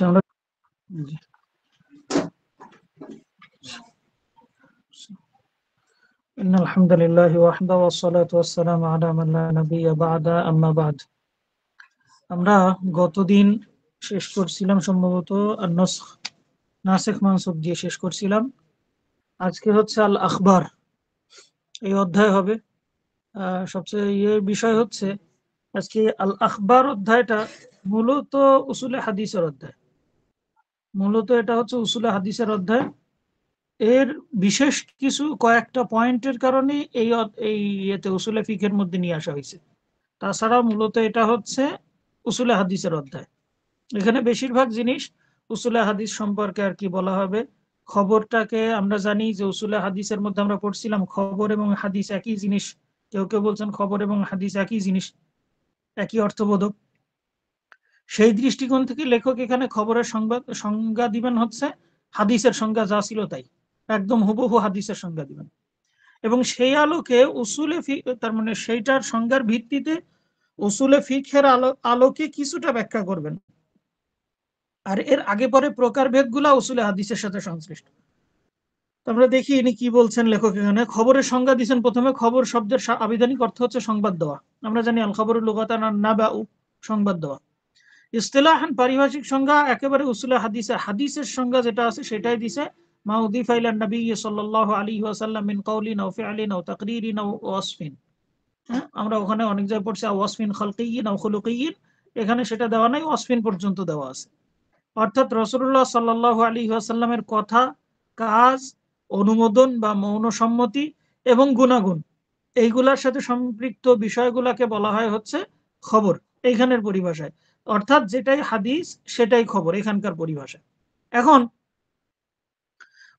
আমরা ইন্নাল হামদুলিল্লাহি ওয়াহদা ওয়াসসালাতু ওয়াসসালামু আলা মান লা নাবিয়্যা বা'দা আম্মা বা'দ। আমরা গতদিন শেষ করছিলাম সম্ভবত নাসিখ মানসুখ দিয়ে শেষ করছিলাম। আজকে হচ্ছে আল আখবার এই অধ্যায় হবে। সবচেয়ে বিষয় হচ্ছে আজকে আল আখবার অধ্যায়টা মূলত উসুলে হাদিসের অধ্যায়। মূলত এটা হচ্ছে উসুলে হাদিসের অধ্যায়। এর বিশেষ কিছু কয়েকটা পয়েন্টের কারণে এই ইয়েতে উসুলে ফিকের মধ্যে নিয়ে আসা হয়েছে। তাছাড়া মূলত এটা হচ্ছে উসুলে হাদিসের অধ্যায়। এখানে বেশিরভাগ জিনিস উসুলে হাদিস সম্পর্কে আর কি বলা হবে। খবরটাকে আমরা জানি যে উসুলে হাদিসের মধ্যে আমরা পড়ছিলাম খবর এবং হাদিস একই জিনিস। কেউ কেউ বলছেন খবর এবং হাদিস একই জিনিস, একই অর্থবোধক। সেই দৃষ্টিকোণ থেকে লেখক এখানে খবরের সংজ্ঞা দিবেন হচ্ছে হাদিসের সংজ্ঞা যা ছিল তাই, একদম হুবহু হাদিসের সংজ্ঞা দিবেন। এবং সেই আলোকে তার মানে সেইটার সংজ্ঞার ভিত্তিতে উসুলে ফিকহের আলোকে কিছুটা ব্যাখ্যা করবেন। আর এর আগে পরে প্রকারভেদ গুলা উসুলে হাদিসের সাথে সংশ্লিষ্ট। আমরা দেখি ইনি কি বলছেন লেখক এখানে। খবরের সংজ্ঞা দিচ্ছেন প্রথমে। খবর শব্দের আবিধানিক অর্থ হচ্ছে সংবাদ দেওয়া। আমরা জানি আল খবরুল লুগাতান নাবাউ, সংবাদ দেওয়া। ইসতিলাহান পারিভাষিক সংজ্ঞা একেবারে উসুলে হাদিসের সংজ্ঞা যেটা আছে সেটাই দিছে। মা উযিফা ইলা নবী সাল্লাল্লাহু আলাইহি ওয়াসাল্লাম মিন কাউলিন আও ফি'লিন আও তাকরিরিন আও ওয়াসফিন। আমরা ওখানে অনেক জায়গায় পড়ছি ওয়াসফিন খালকিয়িন আও খুলুকিয়িন, এখানে সেটা দেওয়া নাই, ওয়াসফিন পর্যন্ত দেওয়া আছে। অর্থাৎ রাসূলুল্লাহ সাল্লাল্লাহু আলাইহি ওয়াসাল্লামের কথা, কাজ, অনুমোদন বা মৌন সম্মতি এবং গুণাগুণ, এইগুলার সাথে সম্পৃক্ত বিষয়গুলাকে বলা হয় হচ্ছে খবর এইখানের পরিভাষায়। অর্থাৎ যেটাই হাদিস সেটাই খবর এখানকার পরিভাষায়। এখন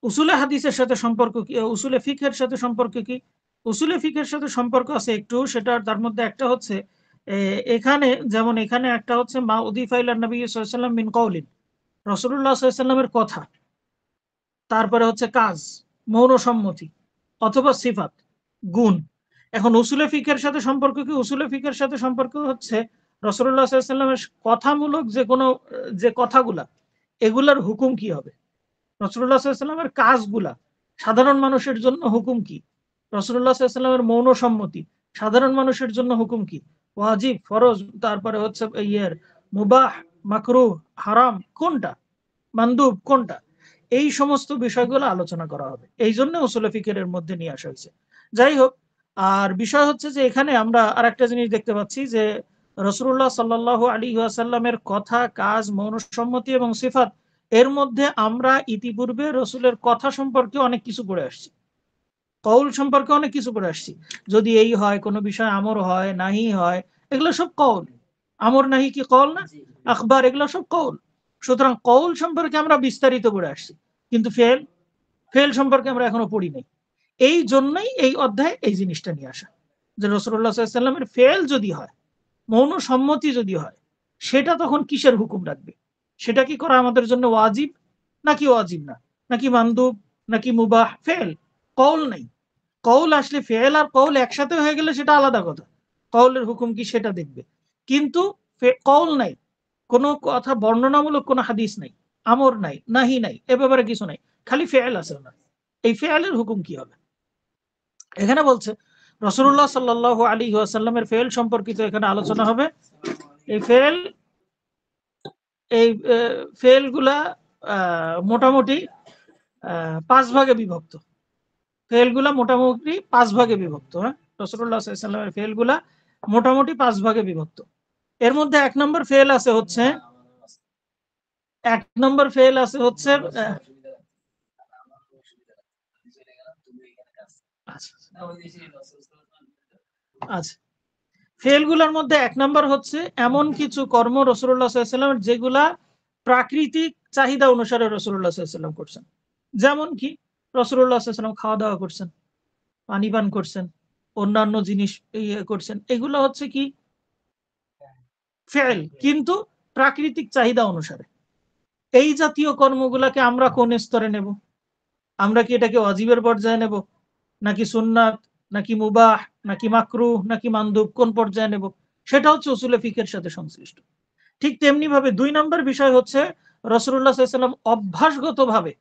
উসুলে হাদিসের সাথে সম্পর্ক কি, উসুলে ফিকহের সাথে সম্পর্ক কি? উসুলে ফিকহের সাথে সম্পর্ক আছে একটু, সেটা তার মধ্যে একটা হচ্ছে এখানে যেমন এখানে একটা হচ্ছে মা উযিফা ইলা নবী সাল্লাল্লাহু আলাইহি ওয়াসাল্লাম মিন কাউলিন, রাসূলুল্লাহ সাল্লাল্লাহু আলাইহি ওয়াসাল্লামের কথা, তারপরে হচ্ছে কাজ, মৌন সম্মতি অথবা সিফাত, গুণ। এখন উসুলে ফিকের সাথে সম্পর্ক কি? উসুলে ফিকের সাথে সম্পর্ক হচ্ছে রাসূলুল্লাহ সাল্লাল্লাহু আলাইহি ওয়াসাল্লামের কথামূলক যে কোনো যে কথাগুলা, এগুলার হুকুম কি হবে। রাসূলুল্লাহ সাল্লাল্লাহু আলাইহি ওয়াসাল্লামের কাজগুলা সাধারণ মানুষের জন্য হুকুম কি। রাসূলুল্লাহ সাল্লাল্লাহু আলাইহি ওয়াসাল্লামের মৌন সম্মতি সাধারণ মানুষের জন্য হুকুম কি। ওয়াজিব, ফরজ, তারপরে হচ্ছে মুবাহ, মাকরুহ, হারাম কোনটা, মানদুব কোনটা, এই সমস্ত বিষয়গুলো আলোচনা করা হবে। এই জন্য উসুলে ফিকহের মধ্যে নিয়ে আসা হয়েছে। যাই হোক, আর বিষয় হচ্ছে যে এখানে আমরা আরেকটা জিনিস দেখতে পাচ্ছি যে রাসূলুল্লাহ সাল্লাল্লাহু আলাইহি ওয়াসাল্লামের কথা, কাজ, মৌন সম্মতি এবং সিফাত, এর মধ্যে আমরা ইতিপূর্বে রসুলের কথা সম্পর্কে অনেক কিছু পড়ে আসছি, কৌল সম্পর্কে অনেক কিছু পড়ে আসছি। যদি এই হয়, কোনো বিষয় আমর হয় নাহি হয়, এগুলো সব কৌল। আমর নাহি কি কৌল না? আখবার, এগুলো সব কৌল। সুতরাং কৌল সম্পর্কে আমরা বিস্তারিত পড়ে আসছি, কিন্তু ফেল ফেল সম্পর্কে আমরা এখনো পড়ি নাই। এই জন্যই এই অধ্যায়ে এই জিনিসটা নিয়ে আসা, যে রাসূলুল্লাহ সাল্লাল্লাহু আলাইহি ওয়াসাল্লামের ফেল যদি হয়, মৌন সম্মতি যদি হয়, সেটা তখন কিসের হুকুম রাখবে। সেটা কি করা আমাদের জন্য ওয়াজিব নাকি ওয়াজিব না, নাকি মানদুব, নাকি মুবাহ। ফেল, কৌল নাই। কৌল আসলে ফেল আর কৌল একসাথে হয়ে গেলে সেটা আলাদা কথা, কৌলের হুকুম কি সেটা দেখবে। কিন্তু কৌল নাই, কোনো কথা বর্ণনামূলক কোনো হাদিস নাই, আমর নাই, নাহি নাই, এ ব্যাপারে কিছু নাই, খালি ফেল আছে না। এই ফেলের হুকুম কি হবে? এখানে বলছে রাসূলুল্লাহ সাল্লাল্লাহু আলাইহি ওয়াসাল্লামের ফেল সম্পর্কিত এখানে আলোচনা হবে। এই ফেল এই ফেল গুলা মোটামুটি 5 ভাগে বিভক্ত। ফেল গুলা মোটামুটি 5 ভাগে বিভক্ত। হ্যাঁ, রাসূলুল্লাহ সাল্লাল্লাহু আলাইহি ওয়াসাল্লামের ফেল গুলা মোটামুটি 5 ভাগে বিভক্ত। এর মধ্যে 1 নম্বর ফেল আছে হচ্ছে 1 নম্বর ফেল আছে হচ্ছে আচ্ছা, ফেলগুলোর মধ্যে 1 নম্বর হচ্ছে এমন কিছু কর্ম রাসূলুল্লাহ সাল্লাল্লাহু আলাইহি ওয়াসাল্লাম যেগুলা প্রাকৃতিক চাহিদা অনুসারে রাসূলুল্লাহ সাল্লাল্লাহু আলাইহি ওয়াসাল্লাম করছেন। যেমন কি, রাসূলুল্লাহ সাল্লাল্লাহু আলাইহি ওয়াসাল্লাম খাওয়া দাওয়া করছেন, পানি পান করছেন, অন্যান্য জিনিস করছেন, এগুলো হচ্ছে কি ফেল, কিন্তু প্রাকৃতিক চাহিদা অনুসারে। এই জাতীয় কর্মগুলাকে আমরা কোন স্তরে নেব? আমরা কি এটাকে ওয়াজিবের পর্যায়ে নেব, নাকি সুন্নাত, নাকি মুবাহ, নাকি মাকরুহ, নাকি মানদুব, কোন পর্যায়ে নেব? সেটা হচ্ছে উসুলে ফিকহের সাথে সংশ্লিষ্ট। ঠিক তেমনি ভাবে 2 নম্বর বিষয় হচ্ছে রাসূলুল্লাহ সাল্লাল্লাহু আলাইহি ওয়াসাল্লাম অভ্যাসগতভাবে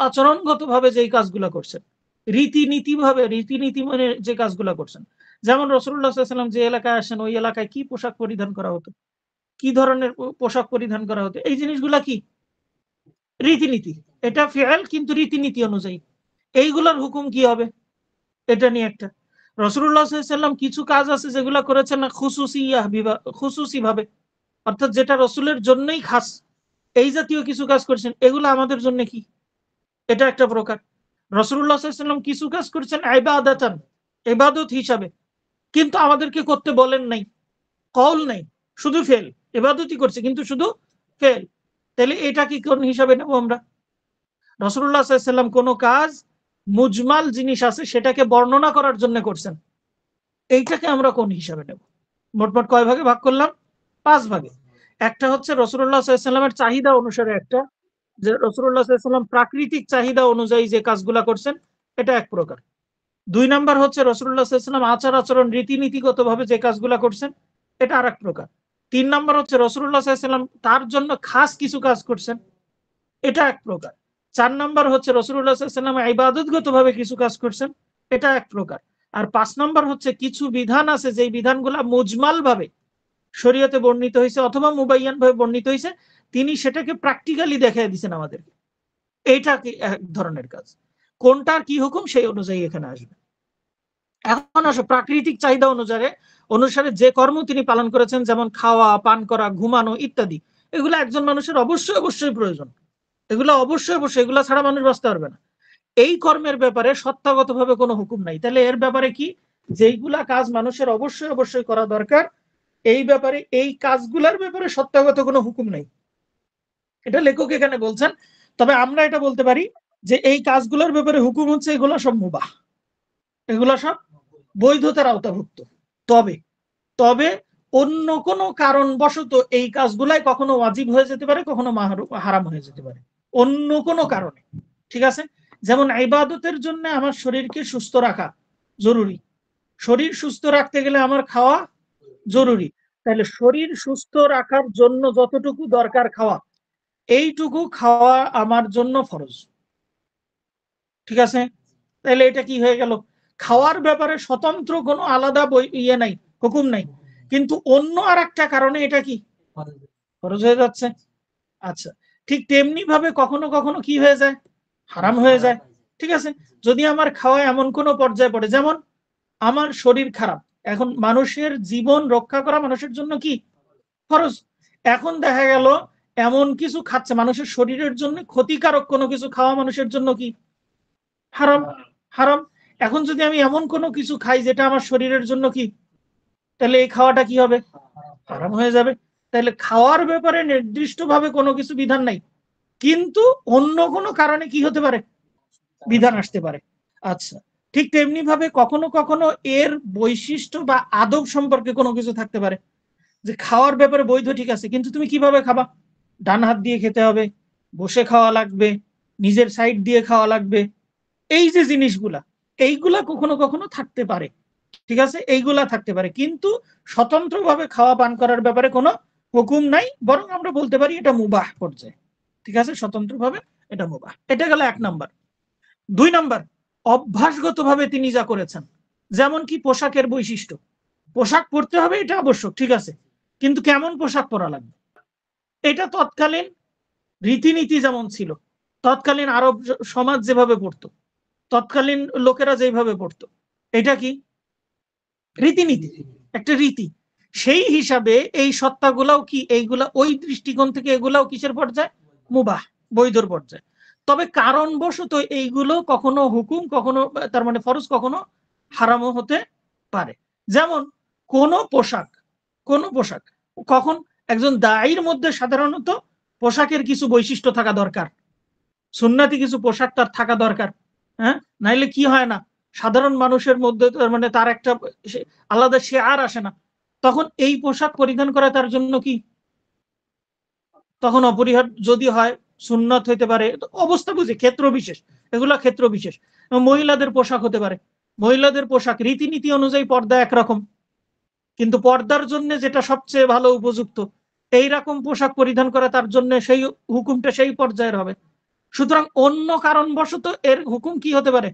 আচরণগতভাবে যেই কাজগুলো করছেন, রীতিনীতি মানে যে কাজগুলো করছেন, যেমন রাসূলুল্লাহ সাল্লাল্লাহু আলাইহি ওয়াসাল্লাম যে এলাকায় আসেন ওই এলাকায় কি পোশাক পরিধান করা হতো, কি ধরনের পোশাক পরিধান করা হতো, এই জিনিসগুলা কি রীতিনীতি। এটা ফিআল কিন্তু রীতিনীতি অনুযায়ী। এইগুলার হুকুম কি হবে, এটা নিয়ে একটা। রাসূলুল্লাহ সাল্লাল্লাহু আলাইহি ওয়াসাল্লাম কিছু কাজ আছে যেগুলা করেছেন না খুসুসি ভাবে, অর্থাৎ যেটা রসুলের জন্যই খাস, এই জাতীয় কিছু কাজ করেছেন, এগুলো আমাদের জন্য কি, এটা একটা প্রকার। রাসূলুল্লাহ সাল্লাল্লাহু আলাইহি ওয়াসাল্লাম কিছু কাজ করেছেন ইবাদাতান, ইবাদত হিসাবে, কিন্তু আমাদেরকে করতে বলেন নাই, কওল নাই, শুধু ফেল, ইবাদতই করছে কিন্তু শুধু ফেল, তাহলে এটা কি কোন হিসাবে নেব আমরা? রাসূলুল্লাহ সাল্লাল্লাহু আলাইহি ওয়াসাল্লাম কোনো কাজ মুজমাল জিনিস আছে সেটাকে বর্ণনা করার জন্য করছেন, এইটাকে আমরা কোন হিসাবে নেব? মোটমাট কয় ভাগে ভাগ করলাম? 5 ভাগে। একটা হচ্ছে রাসূলুল্লাহ সাল্লাল্লাহু আলাইহি ওয়াসাল্লামের চাহিদা অনুসারে একটা, যে রাসূলুল্লাহ সাল্লাল্লাহু আলাইহি ওয়াসাল্লাম প্রাকৃতিক চাহিদা অনুযায়ী যে কাজগুলা করছেন, এটা এক প্রকার। 2 নাম্বার হচ্ছে রাসূলুল্লাহ সাল্লাল্লাহু আলাইহি ওয়াসাল্লাম আচার-আচরণ রীতিনীতিগতভাবে যে কাজগুলা করছেন, এটা আরেক প্রকার। 3 নাম্বার হচ্ছে রাসূলুল্লাহ সাল্লাল্লাহু আলাইহি ওয়াসাল্লাম তার জন্য খাস কিছু কাজ করছেন, এটা এক প্রকার। 4 নাম্বার হচ্ছে রাসূলুল্লাহ সাল্লাল্লাহু আলাইহি ওয়াসাল্লাম ইবাদতগতভাবে কিছু কাজ করছেন, এটা এক প্রকার। আর 5 নাম্বার হচ্ছে কিছু বিধান আছে যেই বিধানগুলা মুজমাল ভাবে শরীয়তে বর্ণিত হয়েছে অথবা মুবাইয়ান ভাবে বর্ণিত হয়েছে, তিনি সেটাকে প্র্যাকটিক্যালি দেখায় দিয়েছেন আমাদেরকে, এইটা কি এক ধরনের কাজ। কোনটার কি হুকুম সেই অনুযায়ী এখানে আসবে। এখন আসো প্রাকৃতিক চাহিদা অনুসারে যে কর্ম তিনি পালন করেছেন, যেমন খাওয়া, পান করা, ঘুমানো ইত্যাদি, এগুলো একজন মানুষের অবশ্যই প্রয়োজন, এগুলো অবশ্যই, এগুলো ছাড়া মানুষ বাঁচতে পারবে না। এই কর্মের ব্যাপারে সত্তাগতভাবে কোনো হুকুম নাই, তাহলে এর ব্যাপারে কি, যেইগুলা কাজ মানুষের অবশ্যই করা দরকার, এই ব্যাপারে এই কাজগুলার ব্যাপারে সত্তাগত কোনো হুকুম নাই, এটা লেখক এখানে বলছেন। তবে আমরা এটা বলতে পারি যে এই কাজগুলোর ব্যাপারে হুকুম হচ্ছে এগুলো সব মুবাহ, এগুলো সব বৈধতার আওতাভুক্ত। তবে তবে অন্য কোনো কারণবশত এই কাজগুলাই কখনো ওয়াজিব হয়ে যেতে পারে, কখনো হারাম হয়ে যেতে পারে, অন্য কোনো কারণে। ঠিক আছে, যেমন ইবাদতের জন্য আমার শরীরকে সুস্থ রাখা জরুরি, শরীর সুস্থ রাখতে গেলে আমার খাওয়া জরুরি, তাহলে শরীর সুস্থ রাখার জন্য যতটুকু দরকার খাওয়া, এইটুকু খাওয়া আমার জন্য ফরজ। ঠিক আছে, তাহলে এটা কি হয়ে গেল, খাওয়ার ব্যাপারে স্বতন্ত্র কোনো আলাদা ইয়ে নাই, হুকুম নাই, কিন্তু অন্য আর একটা কারণে এটা কি ফরজ হয়ে যাচ্ছে। আচ্ছা, ঠিক তেমনি ভাবে কখনো কখনো কি হয়ে যায়, হারাম হয়ে যায়। ঠিক আছে, যদি আমার খাওয়া এমন কোনো পর্যায়ে পড়ে, যেমন আমার শরীর খারাপ, এখন মানুষের জীবন রক্ষা করা মানুষের জন্য কি ফরজ, এখন দেখা গেল এমন কিছু খাচ্ছে মানুষের শরীরের জন্য ক্ষতিকারক কোনো কিছু খাওয়া মানুষের জন্য কি হারাম, হারাম। এখন যদি আমি এমন কোনো কিছু খাই যেটা আমার শরীরের জন্য কি, তাহলে এই খাওয়াটা কি হবে, হারাম হয়ে যাবে। তাহলে খাওয়ার ব্যাপারে নির্দিষ্টভাবে কোনো কিছু বিধান নাই, কিন্তু অন্য কোনো কারণে কি হতে পারে, বিধান আসতে পারে। আচ্ছা, ঠিক তেমনি ভাবে কখনো কখনো এর বৈশিষ্ট্য বা আদব সম্পর্কে কোনো কিছু থাকতে পারে, যে খাওয়ার ব্যাপারে বৈধ, ঠিক আছে, কিন্তু তুমি কিভাবে খাবা, ডান হাত দিয়ে খেতে হবে, বসে খাওয়া লাগবে, নিজের সাইড দিয়ে খাওয়া লাগবে, এই যে জিনিসগুলা, এইগুলা কখনো কখনো থাকতে পারে। ঠিক আছে, এইগুলা থাকতে পারে, কিন্তু স্বতন্ত্রভাবে খাওয়া পান করার ব্যাপারে কোনো হুকুম নাই, বরং আমরা বলতে পারি এটা মুবাহ পর্যায়ে। ঠিক আছে, স্বতন্ত্রভাবে এটা মুবাহ। এটা গেল 1 নাম্বার। 2 নাম্বার, অভ্যাসগতভাবে তিনি যা করেছেন, যেমন কি পোশাকের বৈশিষ্ট্য, পোশাক পরতে হবে এটা আবশ্যক, ঠিক আছে, কিন্তু কেমন পোশাক পরা লাগবে, এটা তৎকালীন রীতিনীতি যেমন ছিল, তৎকালীন আরব সমাজ যেভাবে পড়তো, তৎকালীন লোকেরা যেভাবে পড়তো, এটা কি রীতিনীতি, একটা রীতি, সেই হিসাবে এই সত্তাগুলাও কি, এইগুলা ওই দৃষ্টিকোণ থেকে এগুলাও কিসের পর্যায়ে, মুবাহ, বৈধর পর্যায়ে। তবে কারণবশত এইগুলো কখনো হুকুম, কখনো তার মানে ফরজ, কখনো হারামও হতে পারে। যেমন কোন পোশাক কখন একজন দায়ীর মধ্যে সাধারণত পোশাকের কিছু বৈশিষ্ট্য থাকা দরকার, সুন্নাতি কিছু পোশাক তার থাকা দরকার, হ্যাঁ, নাইলে কি হয় না, সাধারণ মানুষের মধ্যে মানে তার একটা আলাদা শেয়ার আসে না, তখন এই পোশাক পরিধান করা তার জন্য কি তখন অপরিহার্য, যদি হয় সুন্নত হইতে পারে, অবস্থা বুঝে ক্ষেত্র বিশেষ, এগুলা ক্ষেত্র বিশেষ। মহিলাদের পোশাক হতে পারে, মহিলাদের পোশাক রীতিনীতি অনুযায়ী পর্দা একরকম, কিন্তু পর্দার জন্য যেটা সবচেয়ে ভালো উপযুক্ত এইরকম পোশাক পরিধান করে তার জন্য সেই হুকুমটা সেই পর্যায়ের হবে। সুতরাং অন্য কারণবশত এর হুকুম কি হতে পারে,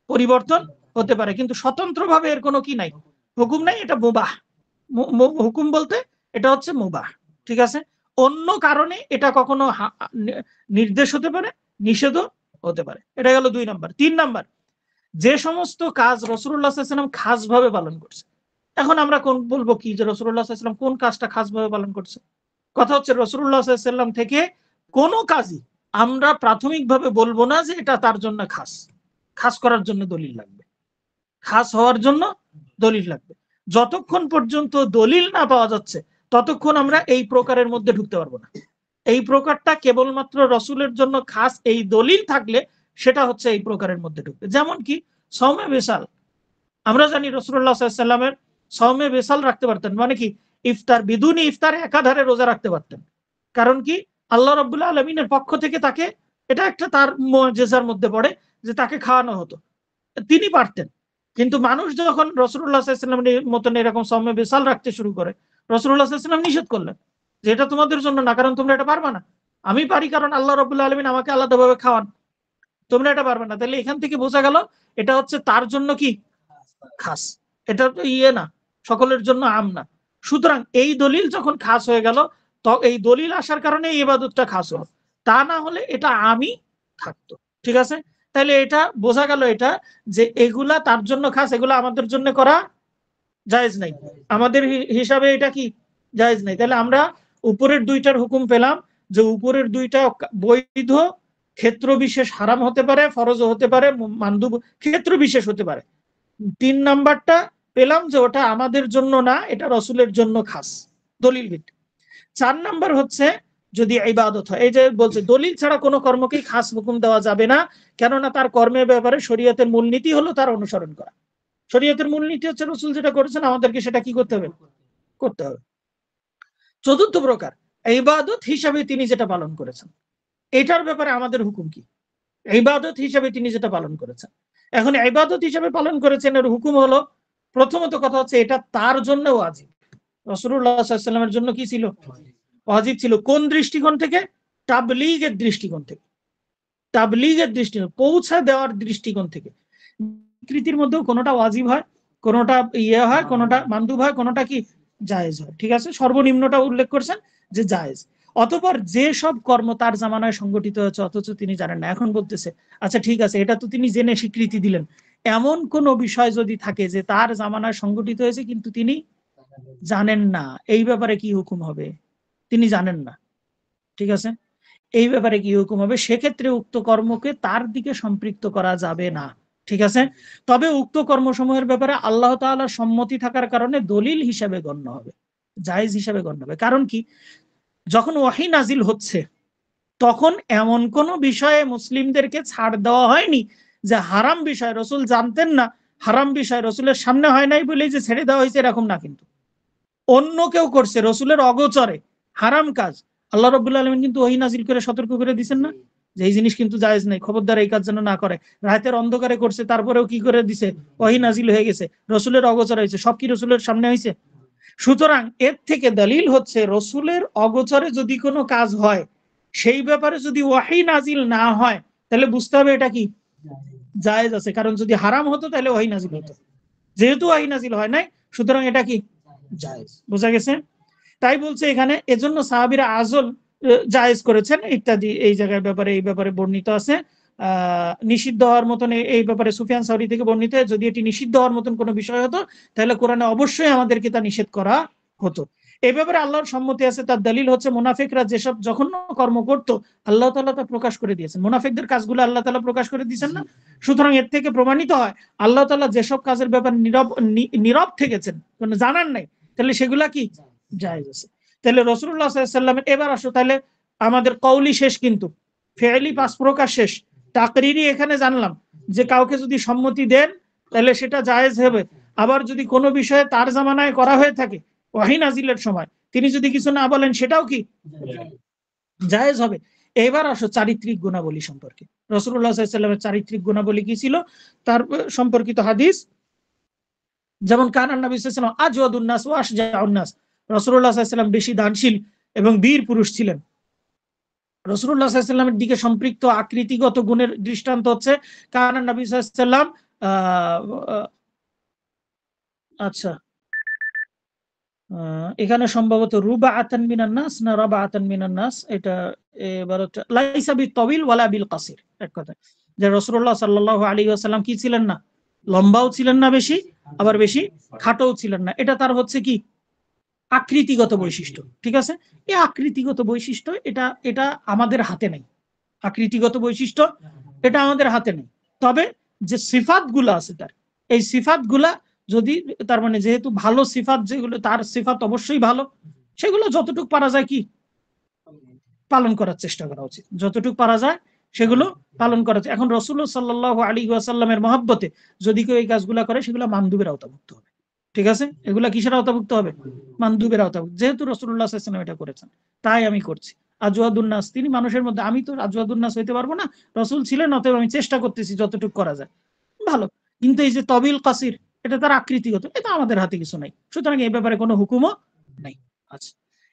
পরিবর্তন হতে পারে, কিন্তু স্বতন্ত্রভাবে এর কোনো কি নাই, হুকুম নাই, এটা মুবাহ। হুকুম বলতে এটা হচ্ছে মুবাহ, ঠিক আছে। অন্য কারণে এটা কখনো নির্দেশ হতে পারে, নিষেধও হতে পারে। এটা গেল 2 নাম্বার। 3 নাম্বার, যে সমস্ত কাজ রাসূলুল্লাহ সাল্লাল্লাহু আলাইহি ওয়াসাল্লাম খাস ভাবে পালন করছে। এখন আমরা কোন বলবো কি যে রাসূলুল্লাহ সাল্লাল্লাহু আলাইহি ওয়াসাল্লাম কোন কাজটা খাস ভাবে পালন করছে? কথা হচ্ছে রাসূলুল্লাহ সাল্লাল্লাহু আলাইহি ওয়াসাল্লাম থেকে কোন কাজই আমরা প্রাথমিকভাবে বলবো না যে এটা তার জন্য খাস। খাস করার জন্য দলিল লাগবে, খাস হওয়ার জন্য দলিল লাগবে। যতক্ষণ পর্যন্ত দলিল না পাওয়া যাচ্ছে ততক্ষণ আমরা এই প্রকারের মধ্যে ঢুকতে পারবো না। এই প্রকারটা কেবলমাত্র রসুলের জন্য খাস, এই দলিল থাকলে সেটা হচ্ছে এই প্রকারের মধ্যে ঢুকবে। যেমন কি সওমে বিসাল, আমরা জানি রাসূলুল্লাহ সাল্লাল্লাহু আলাইহি ওয়াসাল্লামের সওমে বিসাল রাখতে পারতেন, মানে কি ইফতার, বিদুনি ইফতার, একাধারে রোজা রাখতে পারতেন। কারণ কি আল্লাহ রাব্বুল আলামিনের পক্ষ থেকে তাকে, এটা একটা তার মুআজিজার মধ্যে পড়ে যে তাকে খাওয়ানো হতো, তিনি পারতেন। কিন্তু মানুষ যখন রাসূলুল্লাহ সাল্লাল্লাহু আলাইহি ওয়াসাল্লামের মতন এরকম সওমে বিসাল রাখতে শুরু করে, রাসূলুল্লাহ সাল্লাল্লাহু আলাইহি ওয়াসাল্লাম নিষেধ করলেন যে এটা তোমাদের জন্য না, কারণ তোমরা এটা পারবে না। আমি পারি কারণ আল্লাহ রাব্বুল আলামিন আমাকে আলাদাভাবে খাওয়ান, তোমরা এটা পারবে না। তাহলে এখান থেকে বোঝা গেল এটা হচ্ছে তার জন্য কি খাস, এটা তো না, সকলের জন্য আম না। সুতরাং এই দলিল যখন খাস হয়ে গেল, তো এই দলিল আসার কারণে এই ইবাদতটা খাস হলো, তা না হলে এটা আমি থাকতো, ঠিক আছে। তাহলে এটা বোঝা গেল এটা যে এগুলা তার জন্য খাস, এগুলা আমাদের জন্য করা জায়েজ নাই, আমাদের হিসাবে এটা কি জায়েজ নাই। তাহলে আমরা উপরের দুইটার হুকুম পেলাম যে উপরের দুইটা বৈধ, ক্ষেত্র বিশেষ হারাম হতে পারে, ফরজও হতে পারে, মানদুব ক্ষেত্র বিশেষ হতে পারে। 3 নাম্বারটা পেলাম যে ওটা আমাদের জন্য না, এটা রসুলের জন্য খাস, দলিল ভিত্তিক। 4 নাম্বার হচ্ছে যদি ইবাদত হয়, এই যে বলছে দলিল ছাড়া কোনো কর্মকেই খাস হুকুম দেওয়া যাবে না, কেননা তার কর্মের ব্যাপারে শরীয়তের মূলনীতি হলো তার অনুসরণ করা। শরীয়তের মূলনীতি হচ্ছে রসুল যেটা করেছেন আমাদেরকে সেটা কি করতে হবে, করতে হবে। 4র্থ প্রকার, ইবাদত হিসাবে তিনি যেটা পালন করেছেন, এটার ব্যাপারে আমাদের হুকুম কি? ইবাদত হিসাবে তিনি যেটা পালন করেছেন, এখন ইবাদত হিসাবে পালন করেছেন এর হুকুম হলো, প্রথমত কথা হচ্ছে এটা তার জন্য ওয়াজিব। রাসূলুল্লাহ সাল্লাল্লাহু আলাইহি ওয়াসাল্লামের জন্য কি ছিল, ওয়াজিব ছিল। কোন দৃষ্টিকোণ থেকে? তাবলীগের দৃষ্টিকোণ থেকে, তাবলীগের দৃষ্টিকোণ, পৌঁছা দেওয়ার দৃষ্টিকোণ থেকে। কৃতির মধ্যেও কোনোটা ওয়াজিব হয়, কোনোটা হয়, কোনোটা মানদুব হয়, কোনোটা কি জায়েজ হয়, ঠিক আছে। সর্বনিম্নটা উল্লেখ করছেন যে জায়েজ। অতঃপর যে সব কর্ম তার জামানায় সংগঠিত হয়েছে অথচ তিনি জানেন না, এখন বলতেছে আচ্ছা ঠিক আছে এটা তো তিনি জেনে স্বীকৃতি দিলেন, এমন কোন বিষয় যদি থাকে যে তার জামানায় সংগঠিত হয়েছে কিন্তু তিনি জানেন না, এই ব্যাপারে কি হুকুম হবে? তিনি জানেন না, ঠিক আছে, এই ব্যাপারে কি হুকুম হবে? সেক্ষেত্রে উক্ত কর্মকে তার দিকে সম্পৃক্ত করা যাবে না, ঠিক আছে। তবে উক্ত কর্মসমূহের ব্যাপারে আল্লাহ তাআলার সম্মতি থাকার কারণে দলিল হিসাবে গণ্য হবে, জায়েজ হিসাবে গণ্য হবে। কারণ কি যখন ওয়াহী নাজিল হচ্ছে তখন এমন কোন বিষয়ে মুসলিমদেরকে ছাড় দেওয়া হয়নি যে হারাম বিষয় রসুল জানতেন না, হারাম বিষয় রসুলের সামনে হয় নাই বলেই যে ছেড়ে দেওয়া হয়েছে এরকম না, কিন্তু অন্য কেউ করছে রসুলের অগোচরে হারাম কাজ, আল্লাহ রাব্বুল আলামিন কিন্তু ওহী নাজিল করে সতর্ক করে দিয়েছেন না যে এই জিনিস কিন্তু জায়েজ নাই, খবরদার এই কাজ যেন না করে। রাতের অন্ধকারে করছে তারপরেও কি করে দিছে, ওহী নাজিল হয়ে গেছে, রসুলের অগোচরে হয়েছে, সব কি রসুলের সামনে হয়েছে? সুতরাং এর থেকে দলিল হচ্ছে রসুলের অগোচরে যদি কোনো কাজ হয় সেই ব্যাপারে যদি ওয়াহী নাজিল না হয় তাহলে বুঝতে হবে এটা কি জায়েজ আছে, কারণ যদি হারাম হতো তাহলে ওয়াহী নাজিল হতো, যেহেতু ওয়াহী নাজিল হয় নাই সুতরাং এটা কি জায়েজ। বোঝা গেছে? তাই বলছে এখানে এজন্য সাহাবীরা আজল জায়েজ করেছেন ইত্যাদি, এই জায়গার ব্যাপারে এই ব্যাপারে বর্ণিত আছে। নিষিদ্ধ হওয়ার মতন এই ব্যাপারে সুফিয়ান সাউরি থেকে বর্ণিত, যদি এটি নিষিদ্ধ হওয়ার মতন কোনো বিষয় হতো তাহলে কোরআনে অবশ্যই আমাদেরকে তা নিষেধ করা হতো। এই ব্যাপারে আল্লাহর সম্মতি আছে, তার দলিল হচ্ছে মুনাফিকরা যেসব জঘন্য কর্ম করত আল্লাহ তাআলা তা প্রকাশ করে দিয়েছেন, মুনাফিকদের কাজগুলো আল্লাহ তাআলা প্রকাশ করে দিয়েছেন না। সুতরাং এর থেকে প্রমাণিত হয় আল্লাহ তাআলা যেসব কাজের ব্যাপারে নীরব থেকেছেন, মানে জানান নাই, তাহলে সেগুলা কি জায়েজ আছে। তাহলে রাসূলুল্লাহ সাল্লাল্লাহু আলাইহি ওয়াসাল্লামের, এবার আসো তাহলে আমাদের কওলি শেষ, কিন্তু ফেলি 5 প্রকার শেষ, তাকরিরি এখানে জানলাম যে কাউকে যদি সম্মতি দেন তাহলে সেটা জায়েজ হবে। আবার যদি কোনো বিষয়ে তার জামানায় করা হয়ে থাকে ওয়াহী নাজিলের সময় তিনি যদি কিছু না বলেন সেটাও কি জায়েজ হবে। এবার আসো চারিত্রিক গুণাবলী সম্পর্কে, রাসূলুল্লাহ সাল্লাল্লাহু আলাইহি ওয়াসাল্লামের চারিত্রিক গুণাবলী কি ছিল তার সম্পর্কিত হাদিস, যেমন কানান নবী সাল্লাল্লাহু আলাইহি ওয়াসাল্লাম আজওয়াদুন নাস ওয়া আশজাউন নাস, রাসূলুল্লাহ সাল্লাল্লাহু আলাইহি ওয়াসাল্লাম বেশি দানশীল এবং বীর পুরুষ ছিলেন। রাসূলুল্লাহ সাল্লাল্লাহু আলাইহি ওয়াসাল্লামের দিকে সম্পৃক্ত আকৃতিগত গুণের দৃষ্টান্ত হচ্ছে কানা নবী সাল্লাল্লাহু আলাইহি ওয়াসাল্লাম আচ্ছা এখানে সম্ভবত রুবা আতান মিনান নাস না রাবা আতান মিনান নাস, এটা এবার লাইসা বি তবিল ওয়ালা বিল কাসির। এক কথা যে রাসূলুল্লাহ সাল্লাল্লাহু আলাইহি ওয়াসাল্লাম কি ছিলেন না, লম্বাও ছিলেন না বেশি, আবার বেশি খাটোও ছিলেন না। এটা তার হচ্ছে কি আকৃতিগত বৈশিষ্ট্য। ঠিক আছে, এই আকৃতিগত বৈশিষ্ট্য এটা এটা আমাদের হাতে নেই। আকৃতিগত বৈশিষ্ট্য এটা আমাদের হাতে নেই। তবে যে সিফাত গুলা আছে তার, এই সিফাত গুলা যদি তার মানে যেহেতু ভালো সিফাত যেগুলো, তার সিফাত অবশ্যই ভালো, সেগুলো যতটুকু পারা যায় কি পালন করার চেষ্টা করা উচিত, যতটুকু পারা যায় সেগুলো পালন করা উচিত। এখন রাসূলুল্লাহ সাল্লাল্লাহু আলাইহি ওয়াসাল্লামের মহব্বতে যদি কেউ এই কাজগুলো করে সেগুলো মানদুবের আওতাভুক্ত হবে। ঠিক আছে, এগুলা কিসের আওতাভুক্ত হবে? মানদুবের আওতাভুক্ত। যেহেতু রাসূলুল্লাহ সাল্লাল্লাহু আলাইহি ওয়াসাল্লাম এটা করেছেন, তাই আমি করছি। আজওয়াদুন নাস, তিনি মানুষের মধ্যে, আমি তো আজওয়াদুন নাস হইতে পারবো না, রাসূল ছিলেন, অতএব আমি চেষ্টা করতেছি যতটুকু করা যায়। ভালো। কিন্তু এই যে তবিল কাসির, এটা তার আকৃতিগত, এটা আমাদের হাতে কিছু নাই, সুতরাং এই ব্যাপারে কোনো হুকুমও নাই। আচ্ছা,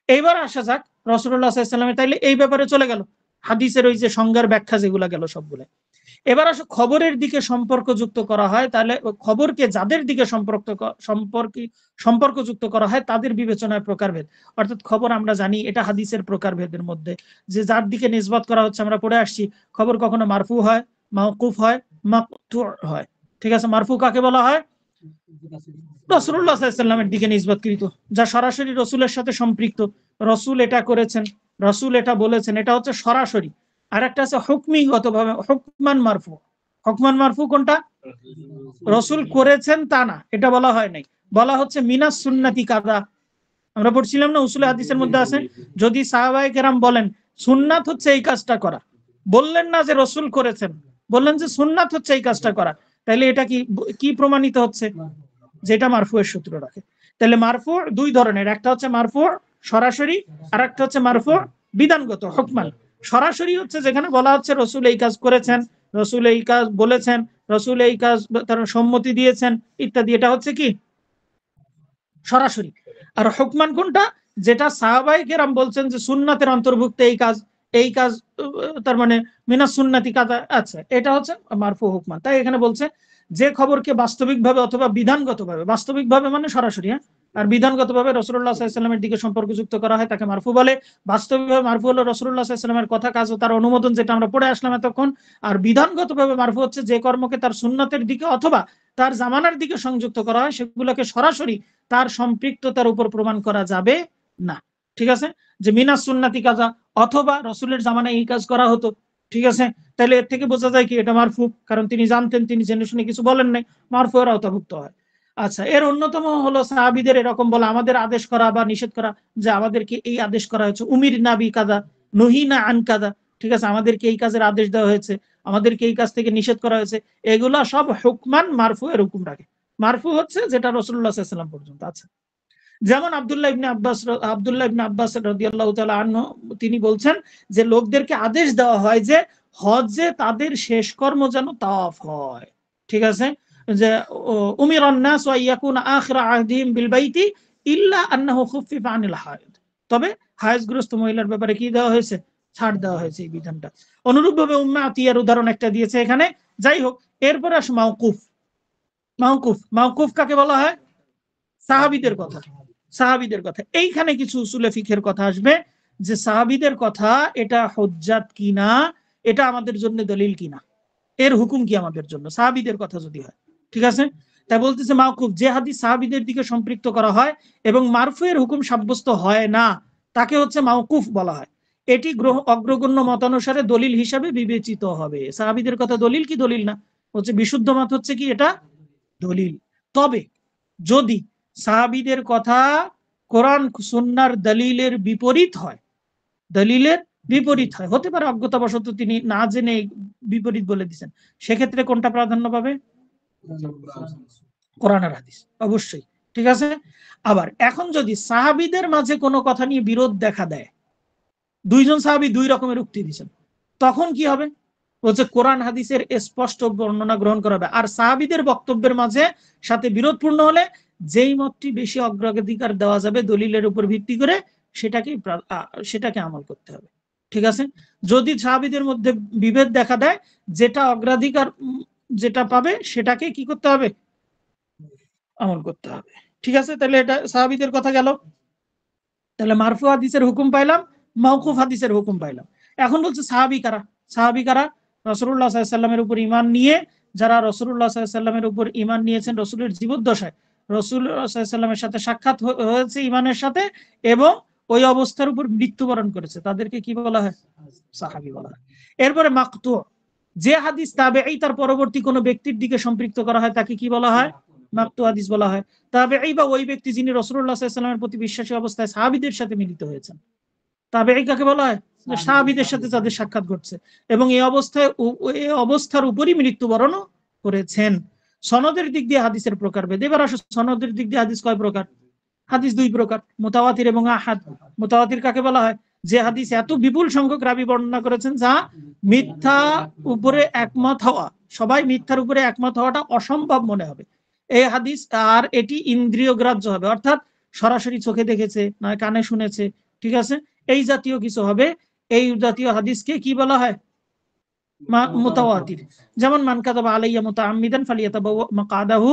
এইবার আসা যাক রাসূলুল্লাহ সাল্লাল্লাহু আলাইহি ওয়াসাল্লামের, তাইলে এই ব্যাপারে চলে গেল হাদিসের ওই যে সংজ্ঞার ব্যাখ্যা যেগুলা গেল সবগুলো। এবার আসো খবরের দিকে সম্পর্কযুক্ত করা হয়, তাহলে খবরকে যাদের দিকে সম্পর্কযুক্ত করা হয় তাদের বিবেচনায় প্রকারভেদ। অর্থাৎ খবর আমরা জানি এটা হাদিসের প্রকারভেদের মধ্যে, যে যার দিকে নিসবত করা হচ্ছে, আমরা পড়ে আসছি খবর কখনো মারফু হয়, মাওকুফ হয়, মাকতু হয়। ঠিক আছে, মারফু কাকে বলা হয়? রাসূলুল্লাহ সাল্লাল্লাহু আলাইহি ওয়াসাল্লামের দিকে নিসবতকৃত, যা সরাসরি রসুলের সাথে সম্পৃক্ত। রসুল এটা করেছেন, রসুল এটা বলেছেন, এটা হচ্ছে সরাসরি। আর একটা আছে হুকমিগত ভাবে, হুকমান মারফু। হুকমান মারফু কোনটা? রসুল করেছেন তা না, এটা বলা হয় নাই, বলা হচ্ছে মিনাস সুন্নাতি কাদা। আমরা পড়ছিলাম না উসুলে হাদিসের মধ্যে আছে, যদি সাহাবায়ে কেরাম বলেন সুন্নাত হচ্ছে এই কাজটা করা, বললেন না যে রসুল করেছেন, বললেন যে সুন্নাত হচ্ছে এই কাজটা করা, তাহলে এটা কি কি প্রমাণিত হচ্ছে? যেটা মারফুয়ের সূত্র রাখে। তাহলে মারফু দুই ধরনের, একটা হচ্ছে মারফু সরাসরি, আর একটা হচ্ছে মারফু বিধানগত হুকমান। সরাসরি হচ্ছে যেখানে বলা হচ্ছে রসুল এই কাজ করেছেন, রসুল এই কাজ বলেছেন, রসুল এই কাজ তার সম্মতি দিয়েছেন ইত্যাদি, এটা হচ্ছে কি সরাসরি। আর হুকমান কোনটা? যেটা সাহাবায়ে কেরাম বলছেন যে সুন্নাতের অন্তর্ভুক্ত এই কাজ, এই কাজ তার মানে মিনাস সুন্নাতি কাজা আছে, এটা হচ্ছে মারফু হুকমান। তাই এখানে বলছে যে খবরকে বাস্তবিকভাবে অথবা বিধানগতভাবে, বাস্তবিকভাবে মানে সরাসরি, হ্যাঁ, আর বিধানগতভাবে রাসূলুল্লাহ সাল্লাল্লাহু আলাইহি ওয়াসাল্লামের দিকে সম্পর্কযুক্ত করা হয় তাকে মারফু বলে। বাস্তবিকভাবে মারফু হলো রাসূলুল্লাহ সাল্লাল্লাহু আলাইহি ওয়াসাল্লামের কথা, কাজ ও তার অনুমোদন, যেটা আমরা পড়ে আসলাম এতক্ষণ। আর বিধানগতভাবে মারফু হচ্ছে যে কর্মকে তার সুন্নাতের দিকে অথবা তার জামানার দিকে সংযুক্ত করা হয়, সেগুলোকে সরাসরি তার সম্পৃক্ততার উপর প্রমাণ করা যাবে না। ঠিক আছে, যে মিনাস সুন্নাতি কাজা, অথবা রসুলের জামানায় এই কাজ করা হতো। ঠিক আছে, তাহলে এর থেকে বোঝা যায় কি এটা মারফু, কারণ তিনি জানতেন, তিনি জেনে শুনে কিছু বলেন নাই, মারফু এর আওতাভুক্ত হয়। আচ্ছা, এর অন্যতম হলো সাহাবীদের এরকম বলা, আমাদের আদেশ করা বা নিষেধ করা, যে আমাদেরকে এই আদেশ করা হয়েছে, উমির নাবি কাদা নহিনা আন কাদা। ঠিক আছে, আমাদেরকে এই কাজের আদেশ দেওয়া হয়েছে, আমাদেরকে এই কাজ থেকে নিষেধ করা হয়েছে, এগুলা সব হুকমান মারফু এর হুকুম রাখে। মারফু হচ্ছে যেটা রাসূলুল্লাহ সাল্লাল্লাহু আলাইহি ওয়াসাল্লাম পর্যন্ত আছে। যেমন আব্দুল্লাহ ইবনে আব্বাস রাদিয়াল্লাহু তাআলা আনহু তিনি বলছেন যে লোকদেরকে আদেশ দেওয়া হয় যে হজ্জে তাদের শেষ কর্ম যেন তাওয়াফ হয়। ঠিক আছে, যে উমিরান নাস ওয়া ইয়াকুনা আখিরা আহদিহিম বিল বাইতি ইল্লা আন্নাহু খুফিফা আনিল হায়দ। তবে হায়েজগ্রস্ত মহিলার ব্যাপারে কি দেওয়া হয়েছে? ছাড় দেওয়া হয়েছে এই বিধানটা। অনুরূপভাবে উম্মে আতিয়ার উদাহরণ একটা দিয়েছে এখানে। যাই হোক, এরপরে আসে মাওকুফ। মাওকুফ কাকে বলা হয়? সাহাবীদের কথা, সাহাবীদের কথা। এইখানে কিছু উসুলে ফিকহের কথা আসবে, যে সাহাবীদের কথা এটা হুজ্জাত কিনা, এটা আমাদের জন্য দলিল কিনা, এর হুকুম কি আমাদের জন্য, সাহাবীদের কথা যদি হয়। ঠিক আছে, তাই বলতেছে মাওকুফ, যে হাদিস সাহাবীদের দিকে সম্পৃক্ত করা হয় এবং মারফু এর হুকুম সাব্যস্ত হয় না, তাকে হচ্ছে মাওকুফ বলা হয়। এটি অগ্রগণ্য মতানুসারে দলিল হিসাবে বিবেচিত হবে। সাহাবীদের কথা দলিল কি দলিল না? হচ্ছে বিশুদ্ধ মত হচ্ছে কি এটা দলিল। তবে যদি সাহাবীদের কথা কোরআন সুন্নাহর দলিলের বিপরীত হয়, দলিলের বিপরীত হয়, হতে পারে অজ্ঞতাবশত তিনি না জেনে বিপরীত বলে দিচ্ছেন, সেক্ষেত্রে কোনটা প্রাধান্য পাবে? কোরআন আর হাদিস, অবশ্যই। ঠিক আছে, আবার এখন যদি সাহাবীদের মাঝে কোনো কথা নিয়ে বিরোধ দেখা দেয়, দুইজন সাহাবী দুই রকমের উক্তি দিচ্ছেন, তখন কি হবে? বলছে কোরআন হাদিসের স্পষ্ট বর্ণনা গ্রহণ করা হবে। আর সাহাবীদের বক্তব্যের মাঝে সাথে বিরোধপূর্ণ হলে যেই মতটি বেশি অগ্রাধিকার দেওয়া যাবে দলিলের উপর ভিত্তি করে, সেটাকে আমল করতে হবে। ঠিক আছে, যদি সাহাবীদের মধ্যে বিভেদ দেখা দেয়, যেটা অগ্রাধিকার যেটা পাবে সেটাকে কি করতে হবে, আমল করতে হবে। ঠিক আছে, তাহলে এটা সাহাবীদের কথা গেল। তাহলে মারফু হাদিসের হুকুম পাইলাম, মাওকুফ হাদিসের হুকুম পাইলাম। এখন বলছে সাহাবী কারা। সাহাবী কারা? রাসূলুল্লাহ সাল্লাল্লাহু আলাইহি সাল্লামের উপর ঈমান নিয়ে, যারা রাসূলুল্লাহ সাল্লাল্লাহু আলাইহি সাল্লামের উপর ঈমান নিয়েছেন রাসূলের জীবদ্দশায়, রাসূলুল্লাহ সাল্লাল্লাহু আলাইহি সাল্লামের সাথে সাক্ষাৎ হয়েছে ঈমানের সাথে, এবং ওই অবস্থার উপর মৃত্যুবরণ করেছে, তাদেরকে কি বলা হয়? সাহাবী বলা হয়। এরপরে মাকতু, যে হাদিস তাবেঈ তার পরবর্তী কোনো ব্যক্তির দিকে সম্পৃক্ত করা হয় তাকে কি বলা হয়? মাকতু হাদিস বলা হয়। তাবেঈ বা ওই ব্যক্তি যিনি রাসূলুল্লাহ সাল্লাল্লাহু আলাইহি সাল্লামের প্রতি বিশ্বাসী অবস্থায় সাহাবীদের সাথে মিলিত হয়েছেন। তাবেঈ কাকে বলা হয়? সাহাবীদের সাথে যাদের সাক্ষাৎ ঘটছে এবং এই অবস্থার উপরই মৃত্যুবরণও করেছেন। সনদের দিক দিয়ে হাদিসের প্রকারভেদ। এবার আসো, সনদের দিক দিয়ে হাদিস কয় প্রকার? হাদিস দুই প্রকার, মুতাওয়াতির এবং আহাদ। মুতাওয়াতির কাকে বলা হয়? যে হাদিস এত বিপুল সংখ্যক রাবী বর্ণনা করেছেন যা মিথ্যা উপরে একমত হওয়া, সবাই মিথ্যার উপরে একমত হওয়াটা অসম্ভব মনে হবে এই হাদিস। আর এটি ইন্দ্রিয় গ্রাহ্য হবে, অর্থাৎ সরাসরি চোখে দেখেছে, নয় কানে শুনেছে, ঠিক আছে, এই জাতীয় কিছু হবে। এই জাতীয় হাদিসকে কি বলা হয়? মুতাওয়াতির। যেমন মান কাযাবা আলাইয়া মুতাআম্মিদান ফালিয়াতাবাওয়া মাকআদাহু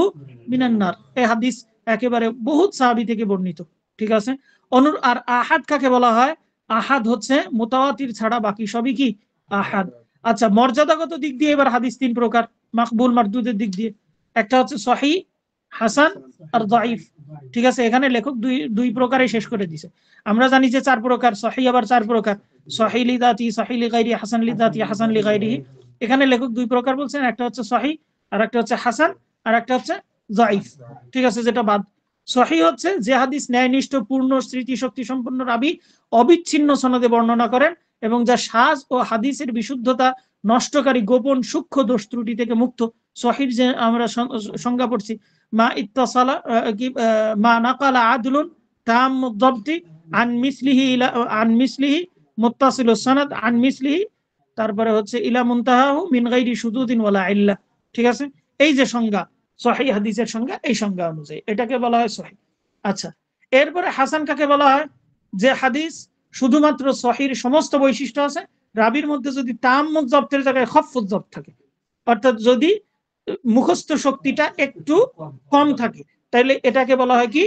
মিনান নার, এই হাদিস একেবারে বহুত সাহাবী থেকে বর্ণিত। ঠিক আছে, আর আহাদ কাকে বলা হয়? আহাদ হচ্ছে মুতাওয়াতির ছাড়া বাকি সবই কি আহাদ। আচ্ছা, মর্যাদাগত দিক দিয়ে এবার হাদিস তিন প্রকার মাকবুল মারদুদের দিক দিয়ে। একটা হচ্ছে সহিহ, হাসান আর দাঈফ। ঠিক আছে, এখানে লেখক দুই প্রকারে শেষ করে দিয়েছে। আমরা জানি যে চার প্রকার, সহিহ আবার চার প্রকার, সহিহ লিযাতি, সহিহ লিগাইরি, হাসান লিযাতি, হাসান লিগাইরিহি। এখানে লেখক দুই প্রকার বলছেন, একটা হচ্ছে সহিহ আর একটা হচ্ছে হাসান আর একটা হচ্ছে দাঈফ। ঠিক আছে, যেটা বাদ। সহিহ হচ্ছে যে হাদিস ন্যায়নিষ্ঠ, পূর্ণ স্মৃতি শক্তি সম্পন্ন রাবী অবিচ্ছিন্ন সনদে বর্ণনা করেন এবং যা সাজ ও হাদিসের বিশুদ্ধতা নষ্টকারী গোপন সূক্ষ্ম দোষ ত্রুটি থেকে মুক্ত। সহিহ যে আমরা সংজ্ঞা পড়ছি, মা ইত্তাসালা মা নাকালা আদলুন তাম্মুদ দাবতি আন মিসলিহি মুত্তাসিলুস সানাদ আন মিসলিহি, তারপরে হচ্ছে ইলা মুনতাহাহু মিন গায়রি শুযুদিন ওয়ালা ইল্লাহ। ঠিক আছে, এই যে সংজ্ঞা সহিহ হাদিসের সংজ্ঞা, এই সংজ্ঞা অনুযায়ী এটাকে বলা হয় সহিহ। আচ্ছা, এরপরে হাসান কাকে বলা হয়? যে হাদিস শুধুমাত্র সহিহর সমস্ত বৈশিষ্ট্য আছে, রাবির মধ্যে যদি তাম্মুদ জব্তের জায়গায় খফফুজ জব্ত থাকে, অর্থাৎ যদি মুখস্থ শক্তিটা একটু কম থাকে, তাহলে এটাকে বলা হয় কি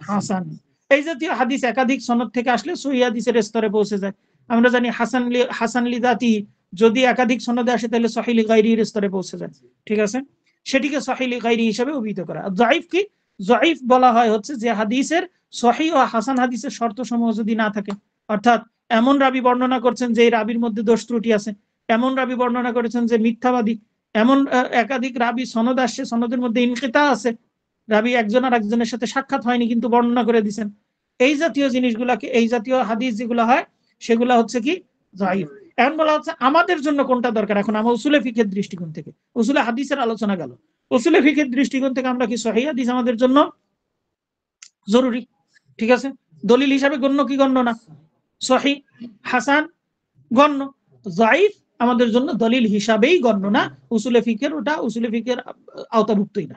হাসান। এই জাতীয় হাদিস একাধিক সনদ থেকে আসলে সহিহ হাদিসের স্তরে পৌঁছে যায়। আমরা জানি হাসান লিযাতি যদি একাধিক সনদে আসে তাহলে সহিহ লিগাইরির স্তরে পৌঁছে যায়। ঠিক আছে, সেটিকে সহিহ লিগাইরি হিসেবে অভিহিত করা। যায়িফ কি? যায়িফ বলা হয় হচ্ছে যে হাদিসের সহিহ ও হাসান হাদিসের শর্ত সমূহ যদি না থাকে, অর্থাৎ এমন রাবী বর্ণনা করছেন যে এই রাবীর মধ্যে দোষ ত্রুটি আছে, এমন রাবী বর্ণনা করেছেন যে মিথ্যাবাদী, এমন একাধিক রাবী সনদ আসছে, সনদের মধ্যে ইনকিতা আছে, রাবী একজন আর একজনের সাথে সাক্ষাৎ হয়নি কিন্তু বর্ণনা করে দিচ্ছেন, এই জাতীয় জিনিসগুলাকে, এই জাতীয় হাদিস যেগুলো হয় সেগুলা হচ্ছে কি যায়িফ। এখন বলা হচ্ছে আমাদের জন্য কোনটা দরকার। এখন আমরা উসুলে ফিকহের দৃষ্টিকোণ থেকে, উসুলে হাদিসের আলোচনা গেল, উসুলে ফিকহের দৃষ্টিকোণ থেকে আমরা কি সহিহ হাদিস আমাদের জন্য জরুরি? ঠিক আছে, দলিল হিসাবে গণ্য কি গণ্য না? সহিহ, হাসান গণ্য, যায়িফ আমাদের জন্য দলিল হিসাবেই গণ্য না, উসুলে ফিকহের, ওটা উসুলে ফিকহের আওতাভুক্তই না,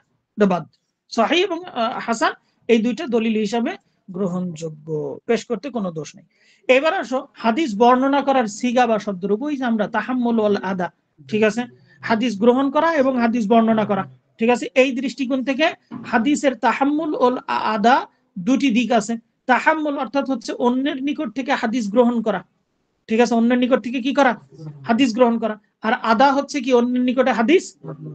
বাদ। সহিহ এবং হাসান এই দুইটা দলিল হিসাবে গ্রহণযোগ্য, পেশ করতে কোনো দোষ নেই। এবার আসো হাদিস বর্ণনা করার সিগা বা শব্দরূপ, ওই যে আমরা তাহাম্মুল ওয়াল আদা। ঠিক আছে, হাদিস গ্রহণ করা এবং হাদিস বর্ণনা করা। ঠিক আছে, এই দৃষ্টিকোণ থেকে হাদিসের তাহাম্মুল ওয়াল আদা দুটি দিক আছে। তাহাম্মুল অর্থাৎ হচ্ছে অন্যের নিকট থেকে হাদিস গ্রহণ করা। ঠিক আছে, অন্যের নিকট থেকে কি করা? হাদিস গ্রহণ করা। আর আদা হচ্ছে কি? অন্যের নিকটে হাদিস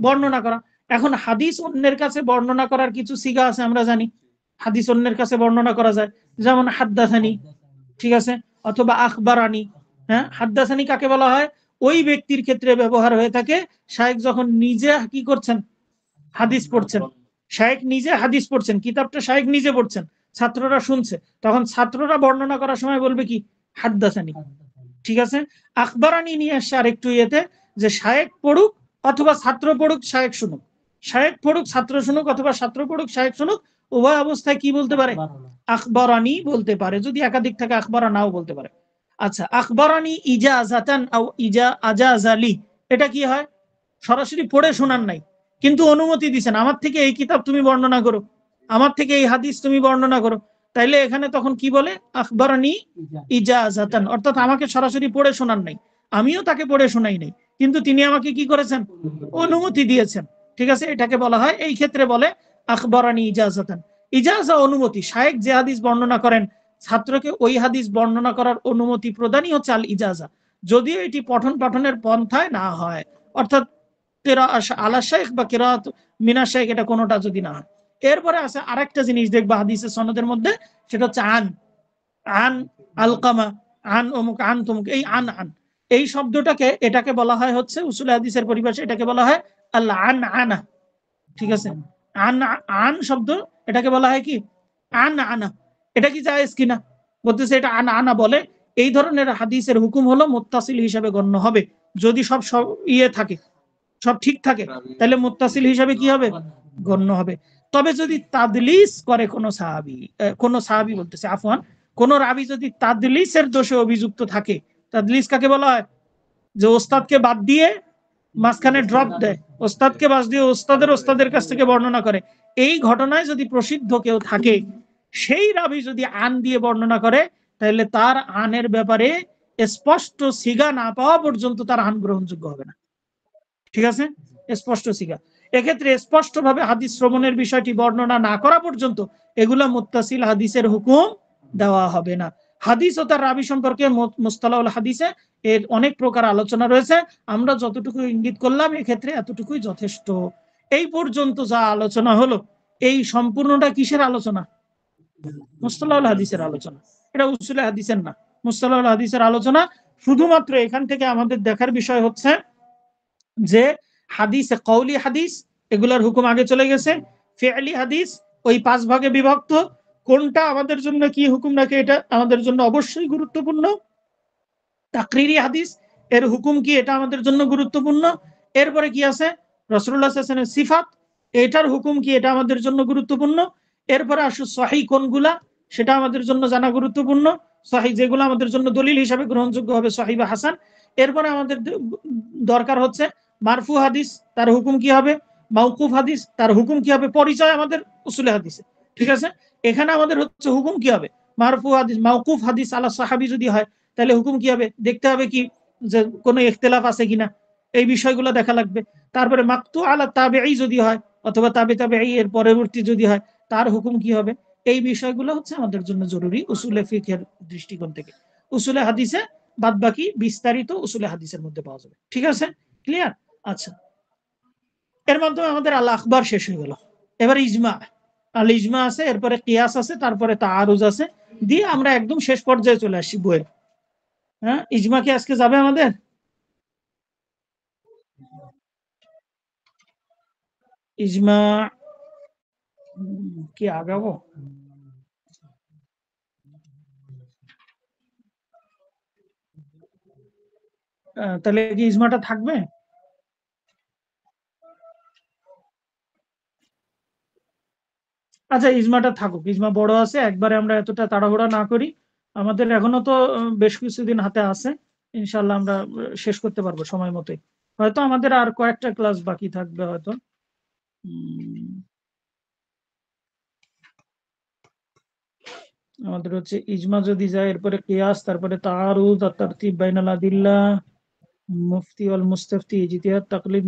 বর্ণনা করা। এখন হাদিস অন্যের কাছে বর্ণনা করার কিছু সিগা আছে, আমরা জানি হাদিস অন্যের কাছে বর্ণনা করা যায়, যেমন হাদ্দাসানি, ঠিক আছে, অথবা আখবারানি। হ্যাঁ, হাদ্দাসানি কাকে বলা হয়? ওই ব্যক্তির ক্ষেত্রে ব্যবহার হয়ে থাকে শায়েখ যখন নিজে কি করছেন, হাদিস পড়ছেন, শায়েখ নিজে হাদিস পড়ছেন, কিতাবটা শায়েখ নিজে পড়ছেন, ছাত্ররা শুনছে, তখন ছাত্ররা বর্ণনা করার সময় বলবে কি হাদ্দাসানি। ঠিক আছে, আখবারানি নিয়ে আসছে আরেকটু ইয়েতে, যে শায়েখ পড়ুক অথবা ছাত্র পড়ুক শায়েখ শুনুক, শায়েখ পড়ুক ছাত্র শুনুক, অথবা ছাত্র পড়ুক শায়েখ শুনুক, উভয় অবস্থায় কি বলতে পারে? আখবারানি বলতে পারে, যদি একাধিক থাকে আখবারানাও বলতে পারে। আচ্ছা, আখবারানি ইজাজাতান আও আজাজালি, এটা কি হয়? সরাসরি পড়ে শোনান নাই, কিন্তু অনুমতি দিচ্ছেন, আমার থেকে এই কিতাব তুমি বর্ণনা করো, আমার থেকে এই হাদিস তুমি বর্ণনা করো, তাইলে এখানে তখন কি বলে, আখবারানি ইজাজাতান, অর্থাৎ আমাকে সরাসরি পড়ে শোনান নাই, আমিও তাকে পড়ে শোনাই নাই, কিন্তু তিনি আমাকে কি করেছেন, অনুমতি দিয়েছেন। ঠিক আছে, এটাকে বলা হয়, এই ক্ষেত্রে বলে আখবারানি ইজাজাতান। ইজাজা অনুমতি, শায়েখ যে হাদিস বর্ণনা করেন ছাত্রকে ওই হাদিস বর্ণনা করার অনুমতি প্রদানই হচ্ছে আল ইজাজা, যদিও এটি পঠন পাঠনের পন্থায় না হয়, অর্থাৎ আলা শাইখ বা কিরাত মিনা শাইখ, এটা কোনোটা যদি না হয়। এরপরে আছে আরেকটা জিনিস দেখবা হাদিসের সনদের মধ্যে, সেটা হচ্ছে আন আন আলকামা, আন অমুক, আন তমুক, এই আন আন এই শব্দটাকে, এটাকে বলা হয় হচ্ছে উসুলে হাদিসের পরিভাষায় এটাকে বলা হয় আল্লাহ আন আনা। ঠিক আছে, আন আন শব্দ, এটাকে বলা হয় কি আন আনা। এটা কি জায়েজ কিনা বলতেছে, এটা আন আনা বলে, এই ধরনের হাদিসের হুকুম হলো মুত্তাসিল হিসাবে গণ্য হবে, যদি সব ইয়ে থাকে, সব ঠিক থাকে, তাহলে মুত্তাসিল হিসাবে কি হবে, গণ্য হবে। তবে যদি তাদলিস করে কোন সাহাবী বলতেছে আফওয়ান, কোন রাবী যদি তাদলিসের দোষে অভিযুক্ত থাকে, তাদলিস কাকে বলা হয়, যে ওস্তাদকে বাদ দিয়ে মাঝখানে ড্রপ দেয়, ওস্তাদকে বাদ দিয়ে ওস্তাদের কাছ থেকে বর্ণনা করে, এই ঘটনায় যদি প্রসিদ্ধ কেউ থাকে, সেই রাবী যদি আন দিয়ে বর্ণনা করে, তাহলে তার আনের ব্যাপারে স্পষ্ট সিগা না পাওয়া পর্যন্ত তার আন গ্রহণযোগ্য হবে না। ঠিক আছে, স্পষ্ট সিগা, এক্ষেত্রে স্পষ্ট ভাবে হাদিস শ্রবণের বিষয়টি বর্ণনা না করা পর্যন্ত এগুলা মুত্তাসিল হাদিসের হুকুম দেওয়া হবে না। হাদিস ও তার রাবী সম্পর্কে মুস্তালাহুল হাদিসে এর অনেক প্রকার আলোচনা রয়েছে, আমরা যতটুকু ইঙ্গিত করলাম এক্ষেত্রে এতটুকুই যথেষ্ট। এই পর্যন্ত যা আলোচনা হলো, এই সম্পূর্ণটা কিসের আলোচনা, মুস্তালাহুল হাদিসের আলোচনা, এটা উসুলে হাদিসের না, মুস্তালাহুল হাদিসের আলোচনা। শুধুমাত্র এখান থেকে আমাদের দেখার বিষয় হচ্ছে যে হাদিসে কওলি হাদিস, এগুলার হুকুম আগে চলে গেছে, ফিআলি হাদিস ওই 5 ভাগে বিভক্ত, কোনটা আমাদের জন্য কি হুকুম রাখে এটা আমাদের জন্য অবশ্যই গুরুত্বপূর্ণ। তাকরিরি হাদিস এর হুকুম কি, এটা আমাদের জন্য গুরুত্বপূর্ণ। এরপরে কি আছে, রাসূলুল্লাহ সাল্লাল্লাহু আলাইহি ওয়াসাল্লামের সিফাত, এটার হুকুম কি, এটা আমাদের জন্য গুরুত্বপূর্ণ। এরপরে আসলে সহিহ কোনগুলা, সেটা আমাদের জন্য জানা গুরুত্বপূর্ণ, সহিহ যেগুলো আমাদের জন্য দলিল হিসাবে গ্রহণযোগ্য হবে, সহিহ বা হাসান। এরপরে আমাদের দরকার হচ্ছে মারফু হাদিস, তার হুকুম কি হবে, মাওকুফ হাদিস, তার হুকুম কি হবে, পরিচয় আমাদের উসুলে হাদিসে। ঠিক আছে, এখানে আমাদের হচ্ছে হুকুম কি হবে, মারফু হাদিস, মাওকুফ হাদিস আলা সাহাবী যদি হয়, তাহলে হুকুম কি হবে, দেখতে হবে কি যে কোনো ইখতিলাফ আছে কিনা, এই বিষয়গুলো দেখা লাগবে। তারপরে মাকতু আলা তাবেঈ যদি হয়, অথবা তাবেঈ এর পরবর্তী যদি হয়, তার হুকুম কি হবে, এই বিষয়গুলো হচ্ছে আমাদের জন্য জরুরি উসুলে ফিকহের দৃষ্টিকোণ থেকে। উসুলে হাদিসে বাদ বাকি বিস্তারিত উসুলে হাদিসের মধ্যে পাওয়া যাবে। ঠিক আছে, ক্লিয়ার? আচ্ছা, এর মাধ্যমে আমাদের আল আখবার শেষ হয়ে গেল। এবার ইজমা, আল ইজমা আছে, এরপরে কিয়াস আছে, তারপরে তাআরুজ আছে, দিয়ে আমরা একদম শেষ পর্যায়ে চলে আসি বইয়ের। হ্যাঁ, ইজমা কি আজকে যাবে আমাদের? ইজমা কি আগাবো? তাহলে কি ইজমাটা থাকবে? আচ্ছা, ইজমাটা থাকুক, ইজমা বড় আছে, একবারে আমরা এতটা তাড়াহুড়া না করি, আমাদের এখনো তো বেশ কিছুদিন হাতে আছে, ইনশাল্লাহ আমরা শেষ করতে পারবো সময় মতোই। হয়তো আমাদের আর কয়েকটা ক্লাস বাকি থাকবে হয়তো। আমাদের হচ্ছে ইজমা যদি যায়, এরপরে কিয়াস, তারপরে তাআরুদ, তারতিব বাইনাল আদিল্লাহ, মুফতি ওয়াল মুস্তাফতি, ইজতিহাদ, তাকলিদ,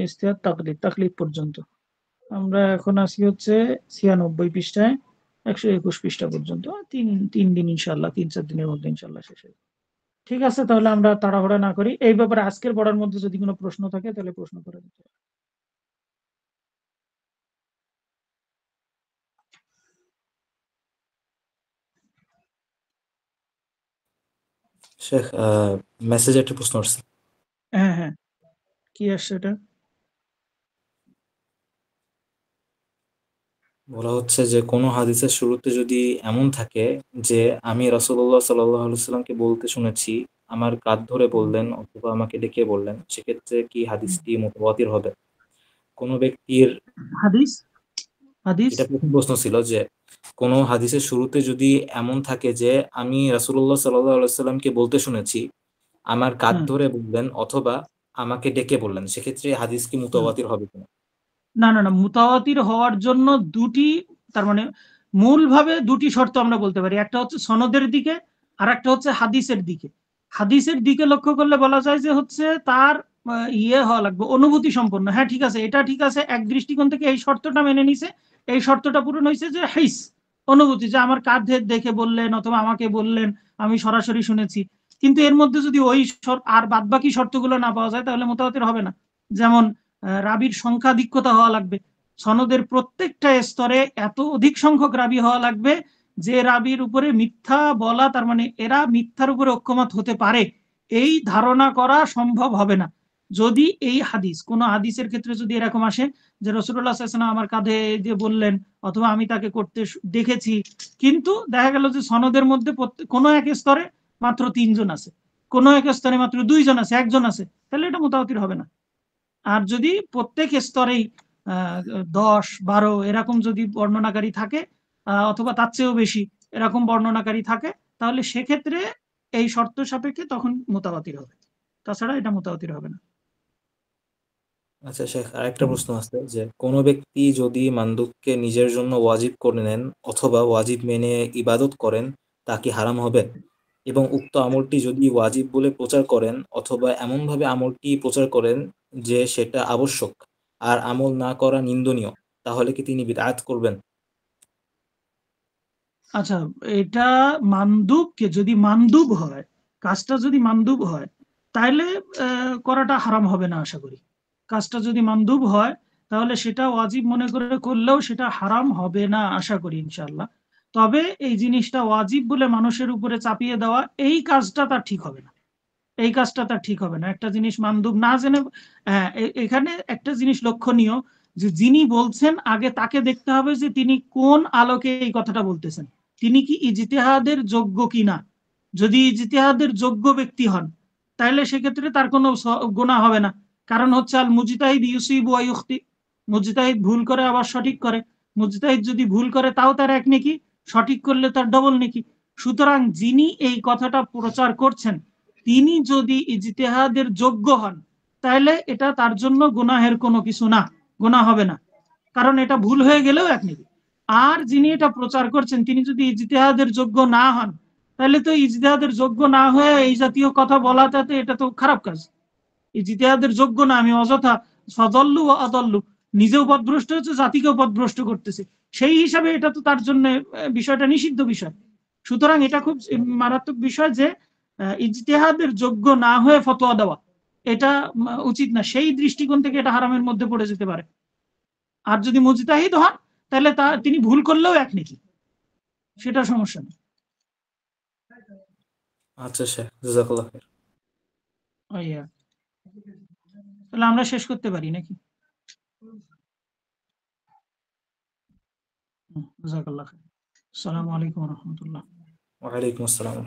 ইজতিহাদ, তাকলিদ পর্যন্ত। আমরা এখন আসি হচ্ছে 96 পৃষ্ঠায়, 121 পৃষ্ঠা পর্যন্ত, তিন দিন ইনশাল্লাহ, 3-4 দিনের মধ্যে ইনশাল্লাহ শেষ হবে। ঠিক আছে, তাহলে আমরা তাড়াহুড়া না করি, এই ব্যাপারে আজকের পড়ার মধ্যে যদি কোনো প্রশ্ন থাকে তাহলে প্রশ্ন করে দিতে। শেখ, মেসেজে একটা প্রশ্ন আসছে। হ্যাঁ হ্যাঁ, কি আসছে এটা? বলা হচ্ছে যে কোনো হাদিসের শুরুতে যদি এমন থাকে যে আমি রাসূলুল্লাহ সাল্লাল্লাহু আলাইহি সাল্লামকে বলতে শুনেছি, আমার কাঁধ ধরে বললেন অথবা আমাকে ডেকে বললেন, সেক্ষেত্রে কি হাদিসটি মুতাওয়াতির হবে? কোনো ব্যক্তির, হাদিস হাদিস এটা প্রথম প্রশ্ন ছিল যে কোনো হাদিসের শুরুতে যদি এমন থাকে যে আমি রাসূলুল্লাহ সাল্লাল্লাহু আলাইহি সাল্লামকে বলতে শুনেছি, আমার কাঁধ হ্যাঁ, ধরে বললেন অথবা আমাকে ডেকে বললেন, সেক্ষেত্রে হাদিস কি হুম। মুতাওয়াতির হবে কিনা? না না না, মুতাওয়াতির হওয়ার জন্য দুটি, তার মানে মূলভাবে দুটি শর্ত আমরা বলতে পারি, একটা হচ্ছে সনদের দিকে আর একটা হচ্ছে হাদিসের দিকে। হাদিসের দিকে লক্ষ্য করলে বলা যায় যে হচ্ছে তার ইয়ে হওয়া লাগবে, অনুভূতি সম্পন্ন। হ্যাঁ ঠিক আছে, এটা ঠিক আছে, এক দৃষ্টিকোণ থেকে এই শর্তটা মেনে নিছে, এই শর্তটা পূরণ হয়েছে যে হাইস, অনুভূতি, যে আমার কাঁধে দেখে বললেন অথবা আমাকে বললেন, আমি সরাসরি শুনেছি। কিন্তু এর মধ্যে যদি ওই আর বাদ বাকি শর্তগুলো না পাওয়া যায় তাহলে মুতাওয়াতির হবে না। যেমন রাবির সংখ্যাধিক্যতা হওয়া লাগবে, সনদের প্রত্যেকটা স্তরে এত অধিক সংখ্যক রাবি হওয়া লাগবে যে রাবির উপরে মিথ্যা বলা, তার মানে এরা মিথ্যার উপরে ঐক্যমত হতে পারে, এই ধারণা করা সম্ভব হবে না। যদি এই হাদিস, কোন হাদিসের ক্ষেত্রে যদি এরকম আসে যে রাসূলুল্লাহ সাল্লাল্লাহু আলাইহি ওয়াসাল্লাম আমার কাঁধে যে বললেন অথবা আমি তাকে করতে দেখেছি, কিন্তু দেখা গেল যে সনদের মধ্যে কোনো এক স্তরে মাত্র 3 জন আছে, কোনো এক স্তরে মাত্র 2 জন আছে, 1 জন আছে, তাহলে এটা মুতাওয়াতির হবে না। আর যদি প্রত্যেক স্তরেই 10-12 এরকম যদি বর্ণনাকারী থাকে, অথবা তার চেয়েও বেশি এরকম বর্ণনাকারী থাকে, তাহলে সেক্ষেত্রে এই শর্ত সাপেক্ষে তখন মুতাওয়াতির হবে, তাছাড়া এটা মুতাওয়াতির হবে না। আচ্ছা শেখ, আরেকটা প্রশ্ন আছে যে কোনো ব্যক্তি যদি মান্দুবকে নিজের জন্য ওয়াজিব করে নেন অথবা ওয়াজিব মেনে ইবাদত করেন, তা কি হারাম হবে? এবং উক্ত আমলটি যদি ওয়াজিব বলে প্রচার করেন অথবা এমনভাবে আমলটি প্রচার করেন যে সেটা আবশ্যক আর আমল না করা নিন্দনীয়, তাহলে কি তিনি বিদআত করবেন? আচ্ছা, এটা মানদুবকে, যদি মানদুব হয়, কাজটা যদি মানদুব হয়, তাহলে করাটা হারাম হবে না আশা করি। কাজটা যদি মানদুব হয় তাহলে সেটা ওয়াজিব মনে করে করলেও সেটা হারাম হবে না আশা করি ইনশাল্লাহ। তবে এই জিনিসটা ওয়াজিব বলে মানুষের উপরে চাপিয়ে দেওয়া, এই কাজটা তার ঠিক হবে না, এই কাজটা তার ঠিক হবে না। একটা জিনিস মানদুব না জেনে, এখানে একটা জিনিস লক্ষণীয়, যে যিনি বলছেন আগে তাকে দেখতে হবে যে তিনি কোন আলোকে এই কথাটা বলতেছেন, তিনি কি ইজতিহাদের যোগ্য কিনা। যদি ইজতিহাদের যোগ্য ব্যক্তি হন তাহলে সেক্ষেত্রে তার কোনো গুনাহ হবে না, কারণ হচ্ছে আল মুজতাহিদ ইউসিবু ওয়া ইউখতি, মুজতাহিদ ভুল করে আবার সঠিক করে, মুজতাহিদ যদি ভুল করে তাও তার এক নেকি, সঠিক করলে তার ডবল নেকি। সুতরাং যিনি এই কথাটা প্রচার করছেন তিনি যদি ইজতিহাদের যোগ্য হন তাহলে এটা তার জন্য গুনাহের কোনো কিছু না, গুনাহ হবে না, কারণ এটা ভুল হয়ে গেলেও এক নেকি। আর যিনি এটা প্রচার করছেন তিনি যদি ইজতিহাদের যোগ্য না হন তাহলে তো ইজতিহাদের যোগ্য না হয়ে এই জাতীয় কথা বলাটাতে এটা তো খারাপ কাজ। ইজতিহাদের যোগ্য না, আমি অযথা সদল্লু ও অদল্লু, নিজেও পথভ্রষ্ট হচ্ছে, জাতিকেও পথভ্রষ্ট করতেছে, সেই হিসাবে এটা তো তার জন্য বিষয়টা নিষিদ্ধ বিষয়। সুতরাং এটা খুব মারাত্মক বিষয় যে ইজতিহাদের যোগ্য না হয়ে ফতোয়া দেওয়া, এটা উচিত না, সেই দৃষ্টিকোণ থেকে এটা হারামের মধ্যে পড়ে যেতে পারে। আর যদি মুজতাহিদ হন তাহলে তিনি ভুল করলেও এক নেকি, সেটা সমস্যা নেই। আচ্ছা শেখ, জাযাকাল্লাহ খাইর। তাহলে আমরা শেষ করতে পারি নাকি? জাযাকাল্লাহ খাইর। আসসালামু আলাইকুম ওয়া রাহমাতুল্লাহ। ওয়ালাইকুম আসসালাম।